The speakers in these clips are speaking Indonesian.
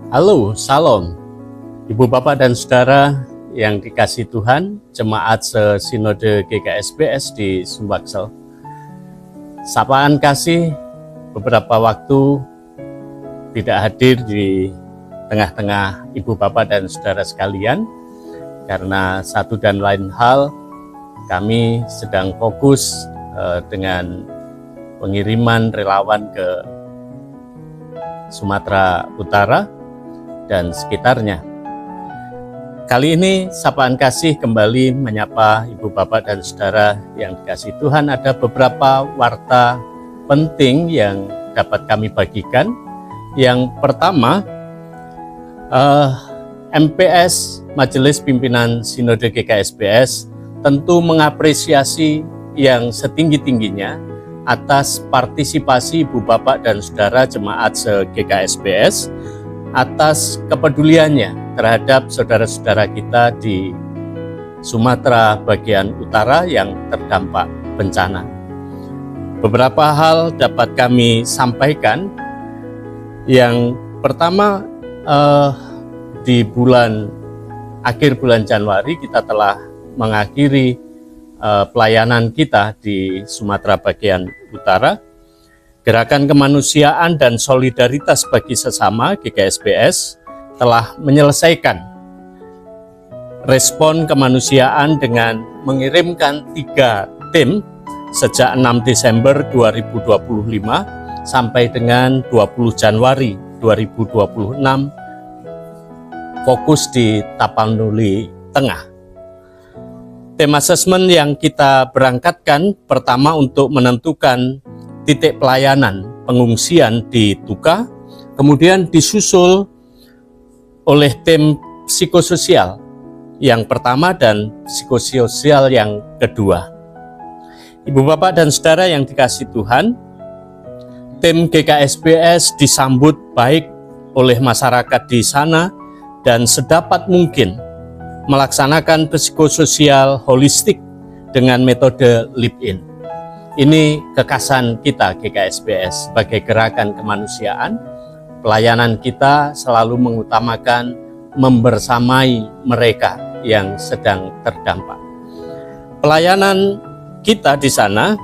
Halo, salam. Ibu Bapak dan Saudara yang dikasihi Tuhan, Jemaat Sinode GKSBS di Sumbaksel. Sapaan kasih beberapa waktu tidak hadir di tengah-tengah Ibu Bapak dan Saudara sekalian, karena satu dan lain hal kami sedang fokus dengan pengiriman relawan ke Sumatera Utara dan sekitarnya. Kali ini sapaan kasih kembali menyapa Ibu Bapak dan Saudara yang dikasihi Tuhan. Ada beberapa warta penting yang dapat kami bagikan. Yang pertama, MPS Majelis Pimpinan Sinode GKSBS tentu mengapresiasi yang setinggi-tingginya atas partisipasi Ibu Bapak dan Saudara Jemaat GKSBS atas kepeduliannya terhadap saudara-saudara kita di Sumatera bagian utara yang terdampak bencana. Beberapa hal dapat kami sampaikan. Yang pertama, di akhir bulan Januari kita telah mengakhiri pelayanan kita di Sumatera bagian utara. Gerakan Kemanusiaan dan Solidaritas bagi Sesama GKSBS telah menyelesaikan respon kemanusiaan dengan mengirimkan 3 tim sejak 6 Desember 2025 sampai dengan 20 Januari 2026, fokus di Tapanuli Tengah. Tim asesmen yang kita berangkatkan pertama untuk menentukan titik pelayanan pengungsian di Tuka, kemudian disusul oleh tim psikososial yang pertama dan psikososial yang kedua. Ibu Bapak dan Saudara yang dikasihi Tuhan, tim GKSBS disambut baik oleh masyarakat di sana dan sedapat mungkin melaksanakan psikososial holistik dengan metode live-in. Ini kekasan kita GKSBS sebagai gerakan kemanusiaan. Pelayanan kita selalu mengutamakan membersamai mereka yang sedang terdampak. Pelayanan kita di sana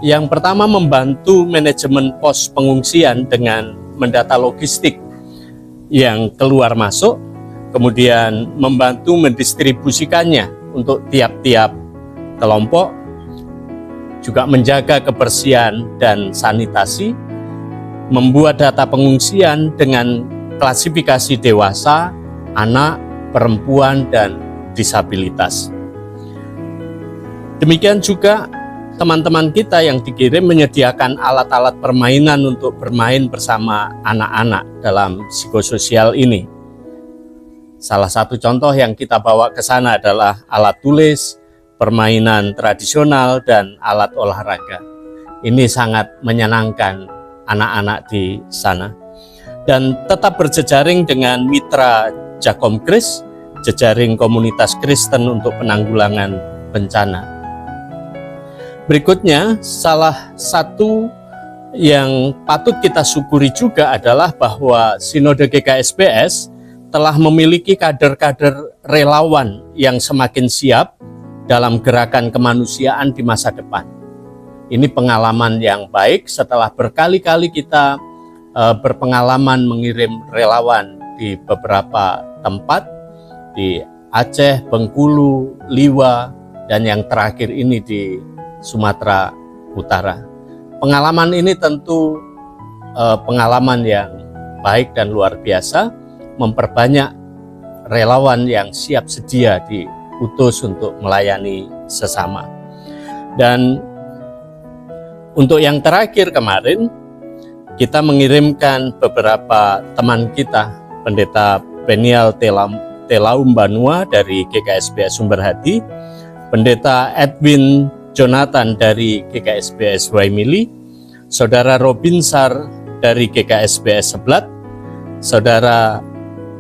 yang pertama membantu manajemen pos pengungsian dengan mendata logistik yang keluar masuk, kemudian membantu mendistribusikannya untuk tiap-tiap kelompok, juga menjaga kebersihan dan sanitasi, membuat data pengungsian dengan klasifikasi dewasa, anak, perempuan, dan disabilitas. Demikian juga teman-teman kita yang dikirim menyediakan alat-alat permainan untuk bermain bersama anak-anak dalam psikososial ini. Salah satu contoh yang kita bawa ke sana adalah alat tulis, permainan tradisional, dan alat olahraga. Ini sangat menyenangkan anak-anak di sana. Dan tetap berjejaring dengan mitra Jakom Kris, jejaring komunitas Kristen untuk penanggulangan bencana. Berikutnya, salah satu yang patut kita syukuri juga adalah bahwa Sinode GKSBS telah memiliki kader-kader relawan yang semakin siap dalam gerakan kemanusiaan di masa depan. Ini pengalaman yang baik setelah berkali-kali kita berpengalaman mengirim relawan di beberapa tempat, di Aceh, Bengkulu, Liwa, dan yang terakhir ini di Sumatera Utara. Pengalaman ini tentu pengalaman yang baik dan luar biasa, memperbanyak relawan yang siap sedia diutus untuk melayani sesama. Dan untuk yang terakhir kemarin, kita mengirimkan beberapa teman kita, Pendeta Peniel Telaum Banua dari GKSBS Sumberhati, Pendeta Edwin Jonathan dari GKSBS Waimili, Saudara Robinsar dari GKSBS Seblat, Saudara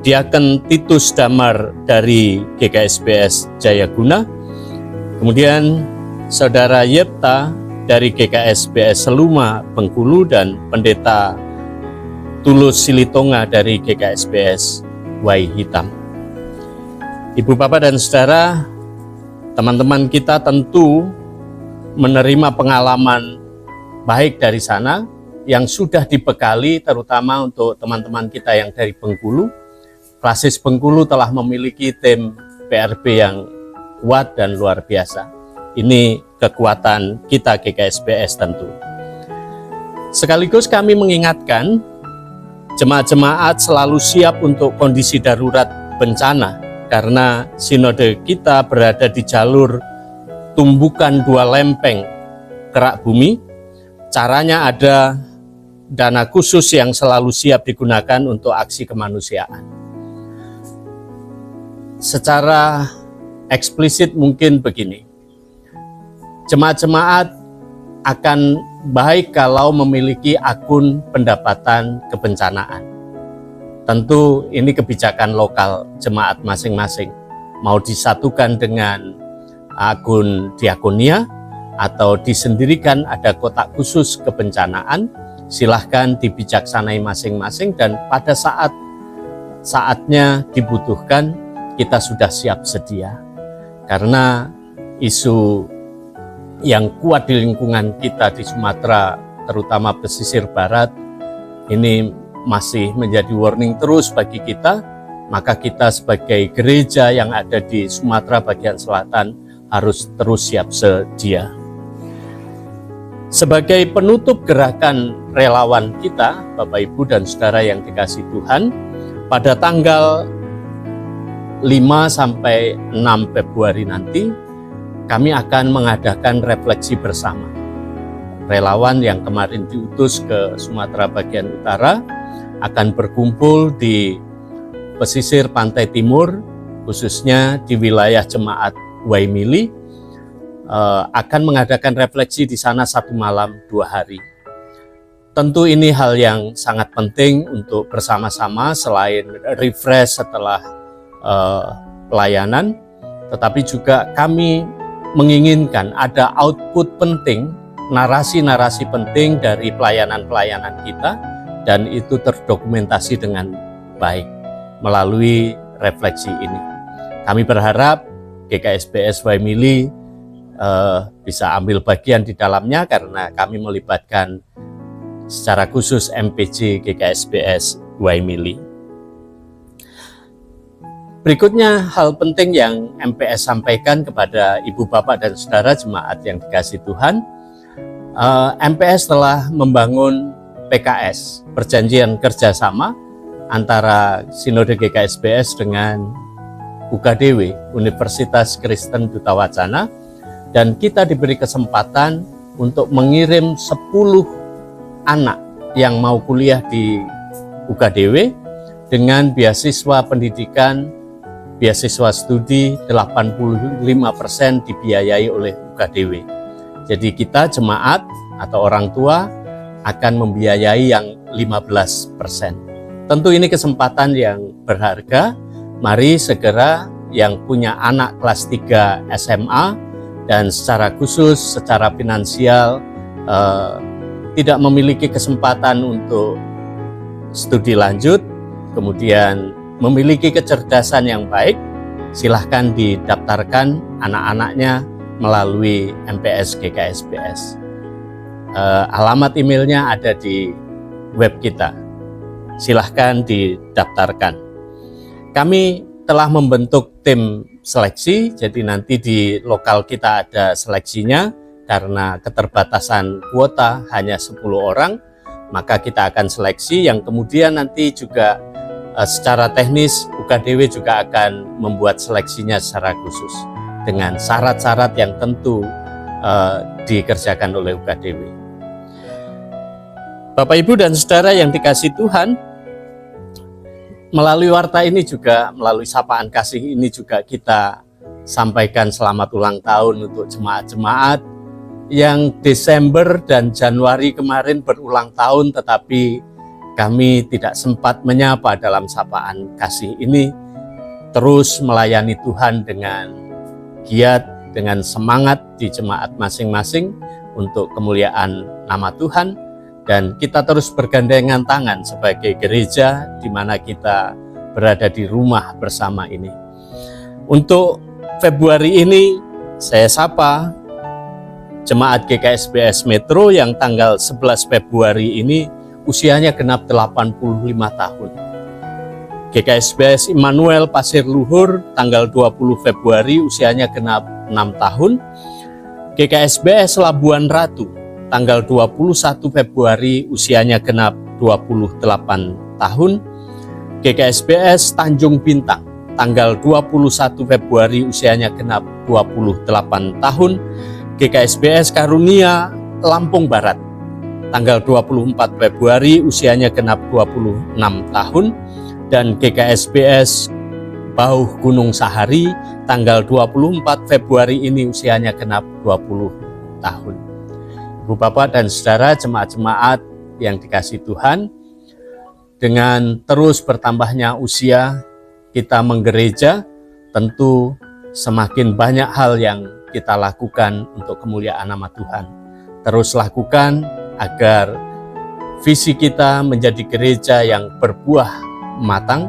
Diaken Titus Damar dari GKSBS Jayaguna, kemudian Saudara Yepta dari GKSBS Seluma Bengkulu, dan Pendeta Tulus Silitonga dari GKSBS Wai Hitam. Ibu, Bapak, dan Saudara, teman-teman kita tentu menerima pengalaman baik dari sana yang sudah dibekali, terutama untuk teman-teman kita yang dari Bengkulu. Klasis Bengkulu telah memiliki tim PRB yang kuat dan luar biasa. Ini kekuatan kita GKSBS tentu. Sekaligus kami mengingatkan jemaat-jemaat selalu siap untuk kondisi darurat bencana, karena sinode kita berada di jalur tumbukan dua lempeng kerak bumi. Caranya ada dana khusus yang selalu siap digunakan untuk aksi kemanusiaan. Secara eksplisit mungkin begini, jemaat-jemaat akan baik kalau memiliki akun pendapatan kebencanaan. Tentu ini kebijakan lokal jemaat masing-masing. Mau disatukan dengan akun diakonia atau disendirikan ada kotak khusus kebencanaan, silahkan dibijaksanai masing-masing, dan pada saatnya dibutuhkan kita sudah siap sedia. Karena isu yang kuat di lingkungan kita di Sumatera, terutama pesisir barat, ini masih menjadi warning terus bagi kita. Maka kita sebagai gereja yang ada di Sumatera bagian selatan harus terus siap sedia. Sebagai penutup gerakan relawan kita, Bapak, Ibu, dan Saudara yang dikasihi Tuhan, pada tanggal 5 sampai 6 Februari nanti, kami akan mengadakan refleksi bersama. Relawan yang kemarin diutus ke Sumatera bagian utara akan berkumpul di pesisir pantai timur, khususnya di wilayah jemaat Waimili, akan mengadakan refleksi di sana 1 malam 2 hari. Tentu ini hal yang sangat penting untuk bersama-sama, selain refresh setelah pelayanan, tetapi juga kami menginginkan ada output penting, narasi-narasi penting dari pelayanan-pelayanan kita, dan itu terdokumentasi dengan baik melalui refleksi ini. Kami berharap GKSBS Waimili bisa ambil bagian di dalamnya, karena kami melibatkan secara khusus MPJ GKSBS Waimili. Berikutnya, hal penting yang MPS sampaikan kepada Ibu, Bapak, dan Saudara jemaat yang dikasihi Tuhan, MPS telah membangun PKS, perjanjian kerjasama antara Sinode GKSBS dengan UKDW, Universitas Kristen Duta Wacana, dan kita diberi kesempatan untuk mengirim 10 anak yang mau kuliah di UKDW dengan beasiswa pendidikan, beasiswa studi 85% dibiayai oleh UKDW. Jadi kita jemaat atau orang tua akan membiayai yang 15%. Tentu ini kesempatan yang berharga. Mari segera yang punya anak kelas 3 SMA dan secara khusus, secara finansial tidak memiliki kesempatan untuk studi lanjut, kemudian memiliki kecerdasan yang baik, silahkan didaftarkan anak-anaknya melalui MPS GKSBS. Alamat emailnya ada di web kita, silahkan didaftarkan. Kami telah membentuk tim seleksi, jadi nanti di lokal kita ada seleksinya, karena keterbatasan kuota hanya 10 orang, maka kita akan seleksi yang kemudian nanti juga secara teknis UKDW juga akan membuat seleksinya secara khusus dengan syarat-syarat yang tentu dikerjakan oleh UKDW. Bapak, Ibu, dan Saudara yang dikasihi Tuhan, melalui warta ini juga, melalui sapaan kasih ini juga kita sampaikan selamat ulang tahun untuk jemaat-jemaat yang Desember dan Januari kemarin berulang tahun, tetapi kami tidak sempat menyapa dalam sapaan kasih ini. Terus melayani Tuhan dengan giat, dengan semangat di jemaat masing-masing untuk kemuliaan nama Tuhan. Dan kita terus bergandengan tangan sebagai gereja di mana kita berada di rumah bersama ini. Untuk Februari ini saya sapa Jemaat GKSBS Metro yang tanggal 11 Februari ini usianya genap 85 tahun. GKSBS Immanuel Pasir Luhur tanggal 20 Februari usianya genap 6 tahun. GKSBS Labuan Ratu tanggal 21 Februari usianya genap 28 tahun. GKSBS Tanjung Bintang tanggal 21 Februari usianya genap 28 tahun. GKSBS Karunia Lampung Barat tanggal 24 Februari usianya genap 26 tahun. Dan GKSBS Bauh Gunung Sahari tanggal 24 Februari ini usianya genap 20 tahun. Ibu Bapak dan Saudara jemaat-jemaat yang dikasihi Tuhan, dengan terus bertambahnya usia kita menggereja, tentu semakin banyak hal yang kita lakukan untuk kemuliaan nama Tuhan. Terus lakukan agar visi kita menjadi gereja yang berbuah matang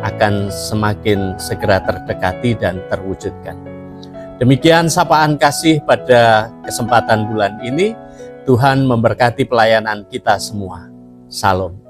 akan semakin segera terdekati dan terwujudkan. Demikian sapaan kasih pada kesempatan bulan ini. Tuhan memberkati pelayanan kita semua. Salam.